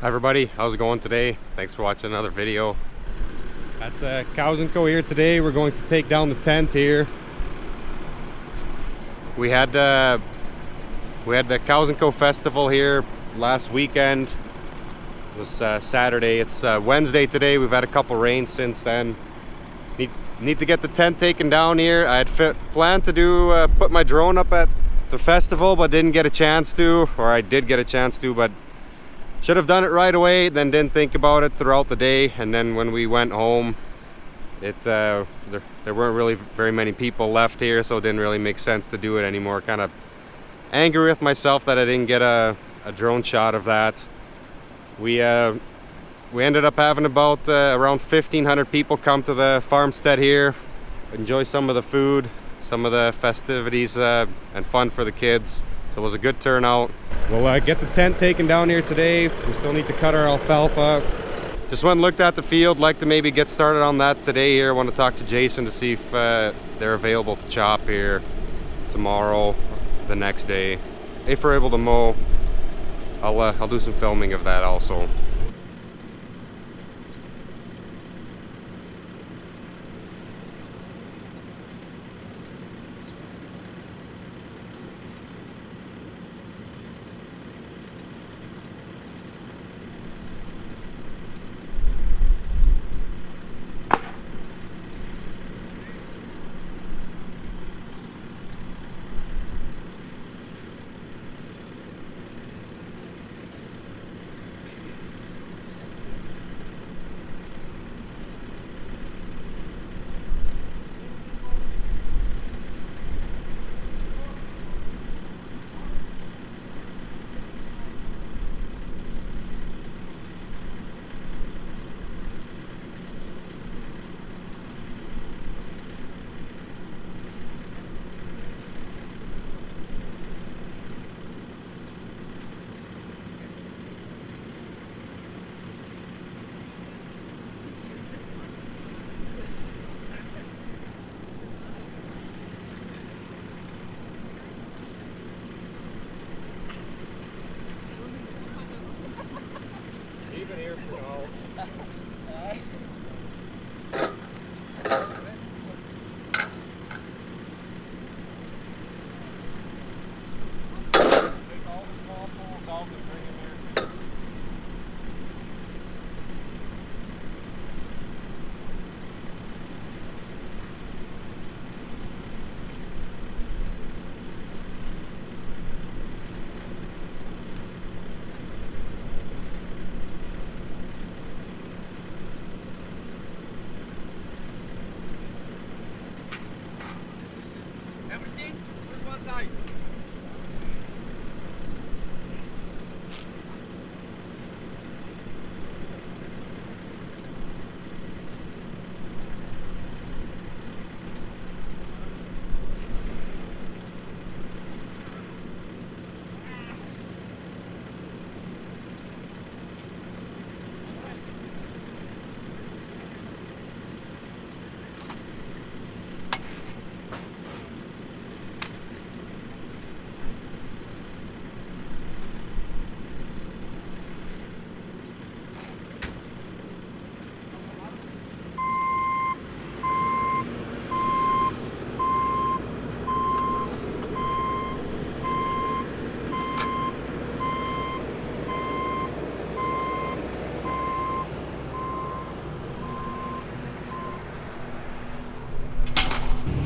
Hi everybody, how's it going today? Thanks for watching another video. At Cows & Co here today, we're going to take down the tent here. We had the Cows & Co festival here last weekend. It was Saturday. It's Wednesday today. We've had a couple rains since then. Need to get the tent taken down here. I had planned to do put my drone up at the festival, but didn't get a chance to, or I did get a chance to, but should have done it right away, then didn't think about it throughout the day. And then when we went home, there weren't really very many people left here, so it didn't really make sense to do it anymore. Kind of angry with myself that I didn't get a drone shot of that. We ended up having about around 1,500 people come to the farmstead here, enjoy some of the food, some of the festivities, and fun for the kids. So it was a good turnout. We'll get the tent taken down here today. We still need to cut our alfalfa. Just went and looked at the field. Like to maybe get started on that today here. I want to talk to Jason to see if they're available to chop here tomorrow, the next day. If we're able to mow, I'll do some filming of that also.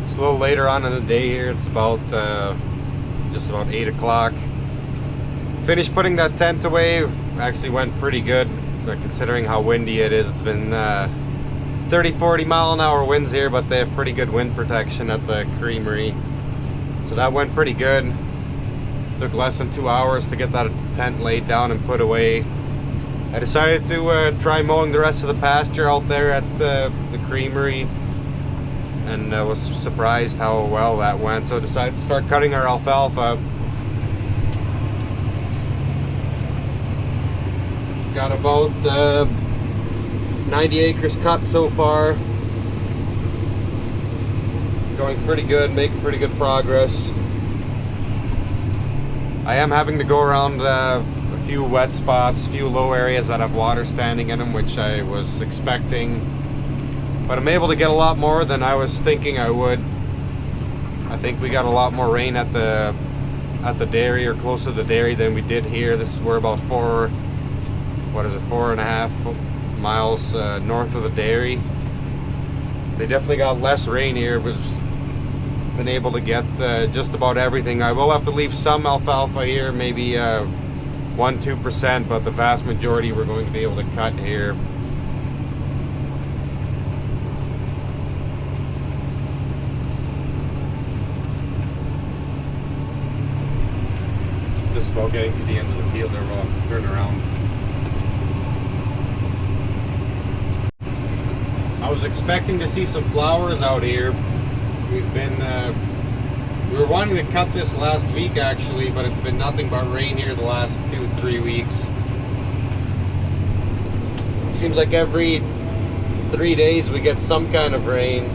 A little later on in the day here. It's about just about 8 o'clock. Finished putting that tent away. Actually went pretty good considering how windy it is. It's been 30-40 mile an hour winds here, but they have pretty good wind protection at the creamery, so that went pretty good. It took less than 2 hours to get that tent laid down and put away. I decided to try mowing the rest of the pasture out there at the creamery, and was surprised how well that went. So I decided to start cutting our alfalfa. Got about 90 acres cut so far. Going pretty good, making pretty good progress. I am having to go around a few wet spots, few low areas that have water standing in them, which I was expecting. But I'm able to get a lot more than I was thinking I would. I think we got a lot more rain at the dairy, or close to the dairy, than we did here. We're about 4.5 miles north of the dairy. They definitely got less rain here. Been able to get just about everything. I will have to leave some alfalfa here, maybe 1-2%, but the vast majority we're going to be able to cut here. Just about getting to the end of the field there, we'll have to turn around. I was expecting to see some flowers out here. We were wanting to cut this last week actually, but it's been nothing but rain here the last 2-3 weeks. It seems like every 3 days we get some kind of rain.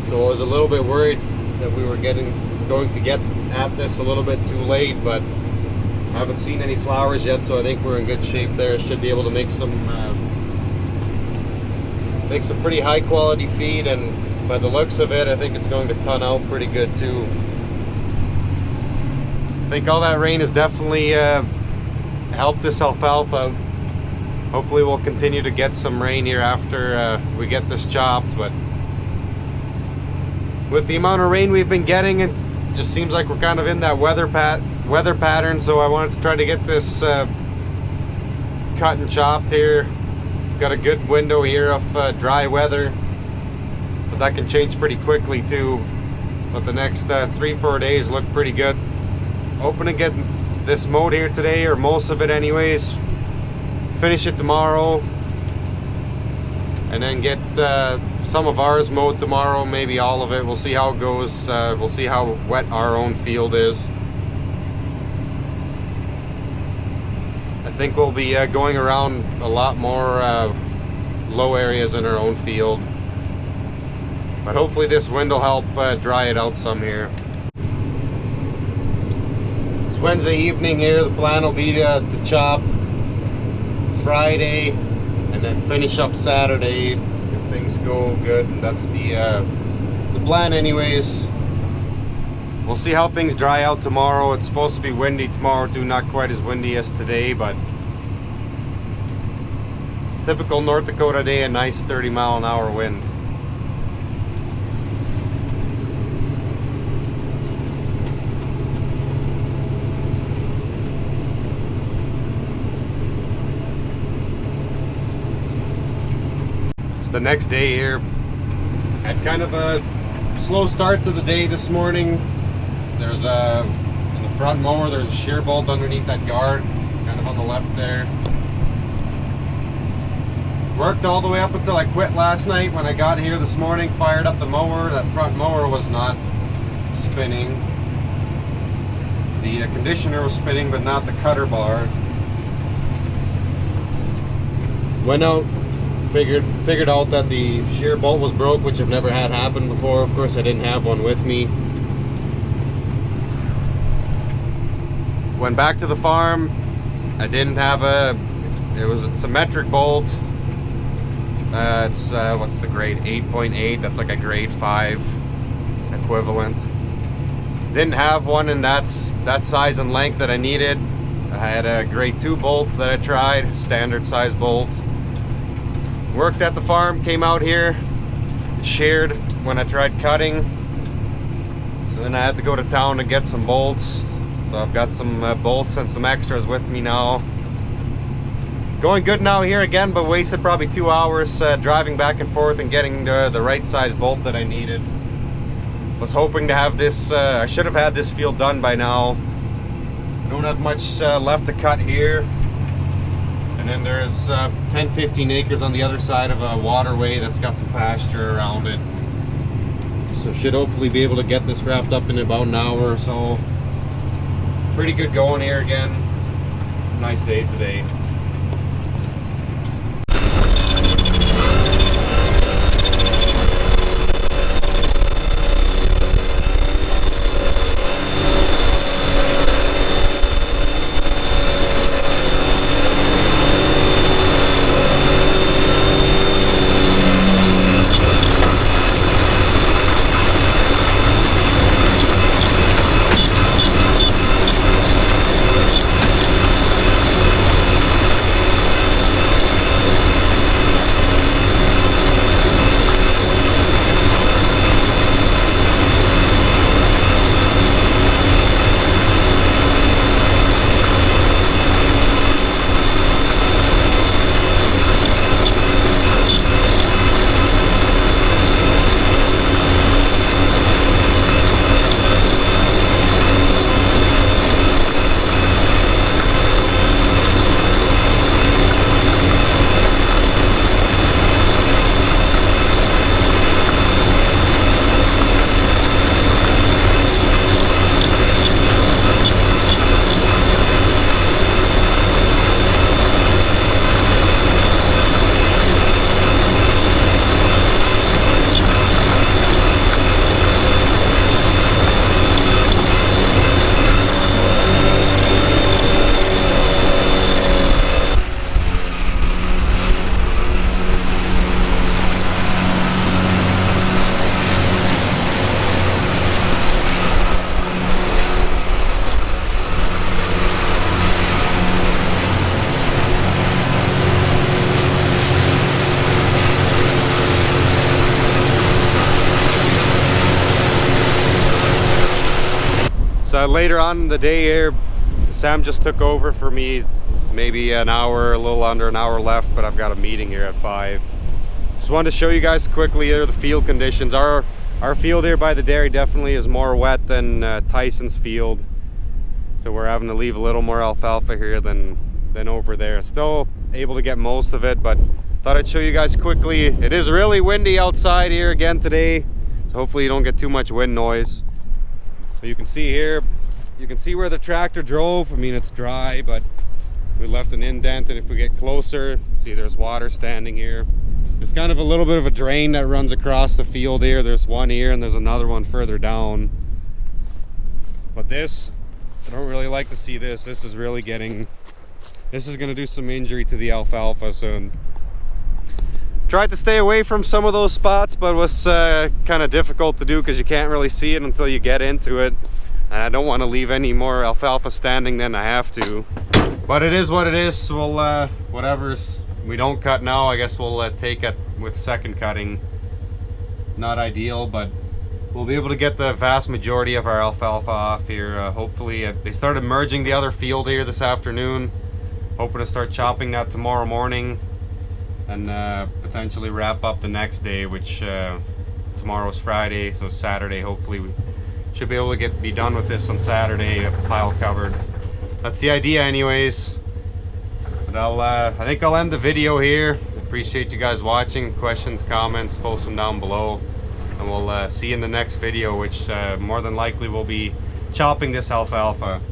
So I was a little bit worried that we were going to get at this a little bit too late, but I haven't seen any flowers yet, so I think we're in good shape there. Should be able to make some pretty high quality feed, and by the looks of it, I think it's going to ton out pretty good too. I think all that rain has definitely helped this alfalfa. Hopefully we'll continue to get some rain here after we get this chopped, but with the amount of rain we've been getting, it just seems like we're kind of in that weather pattern, so I wanted to try to get this cut and chopped here. Got a good window here of dry weather, but that can change pretty quickly too. But the next 3-4 days look pretty good. Hoping to get this mowed here today, or most of it anyways. Finish it tomorrow, and then get some of ours mowed tomorrow, maybe all of it. We'll see how it goes. We'll see how wet our own field is. I think we'll be going around a lot more low areas in our own field. But hopefully this wind will help dry it out some here. It's Wednesday evening here. The plan will be to chop Friday and then finish up Saturday if things go good. And that's the plan anyways. We'll see how things dry out tomorrow. It's supposed to be windy tomorrow too, not quite as windy as today, but typical North Dakota day, a nice 30-mile-an-hour wind. It's the next day here. Had kind of a slow start to the day this morning. There's in the front mower, there's a shear bolt underneath that guard, kind of on the left there. Worked all the way up until I quit last night. When I got here this morning, fired up the mower. That front mower was not spinning. The conditioner was spinning, but not the cutter bar. Went out, figured out that the shear bolt was broke, which I've never had happen before. Of course, I didn't have one with me. Went back to the farm. I didn't have it was a symmetric bolt. It's what's the grade? 8.8. That's like a grade 5 equivalent. Didn't have one in that size and length that I needed. I had a grade 2 bolt that I tried, standard size bolt. Worked at the farm, came out here, sheared when I tried cutting. So then I had to go to town to get some bolts. So I've got some bolts and some extras with me now. Going good now here again, but wasted probably 2 hours driving back and forth and getting the right size bolt that I needed. Was hoping to have this, I should have had this field done by now. Don't have much left to cut here. And then there's 10-15 acres on the other side of a waterway that's got some pasture around it. So should hopefully be able to get this wrapped up in about an hour or so. Pretty good going here again. Nice day today. So later on in the day here, Sam just took over for me. Maybe an hour, a little under an hour left, but I've got a meeting here at 5. Just wanted to show you guys quickly here the field conditions. Our field here by the dairy definitely is more wet than Tyson's field. So we're having to leave a little more alfalfa here than over there. Still able to get most of it, but thought I'd show you guys quickly. It is really windy outside here again today, so hopefully you don't get too much wind noise. So you can see here, you can see where the tractor drove. I mean, it's dry, but we left an indent, and if we get closer, see there's water standing here. There's kind of a little bit of a drain that runs across the field here. There's one here and there's another one further down. But this, I don't really like to see this. This is really getting, this is gonna do some injury to the alfalfa soon. Tried to stay away from some of those spots, but it was kind of difficult to do because you can't really see it until you get into it. And I don't want to leave any more alfalfa standing than I have to. But it is what it is. We'll, whatever's we don't cut now, I guess we'll take it with second cutting. Not ideal, but we'll be able to get the vast majority of our alfalfa off here. Hopefully, they started merging the other field here this afternoon. Hoping to start chopping that tomorrow morning and potentially wrap up the next day, which tomorrow's Friday, so Saturday hopefully we should be able to be done with this on Saturday, pile covered. That's the idea anyways. But I think I'll end the video here. Appreciate you guys watching. Questions, comments, post them down below. And we'll see you in the next video, which more than likely will be chopping this alfalfa.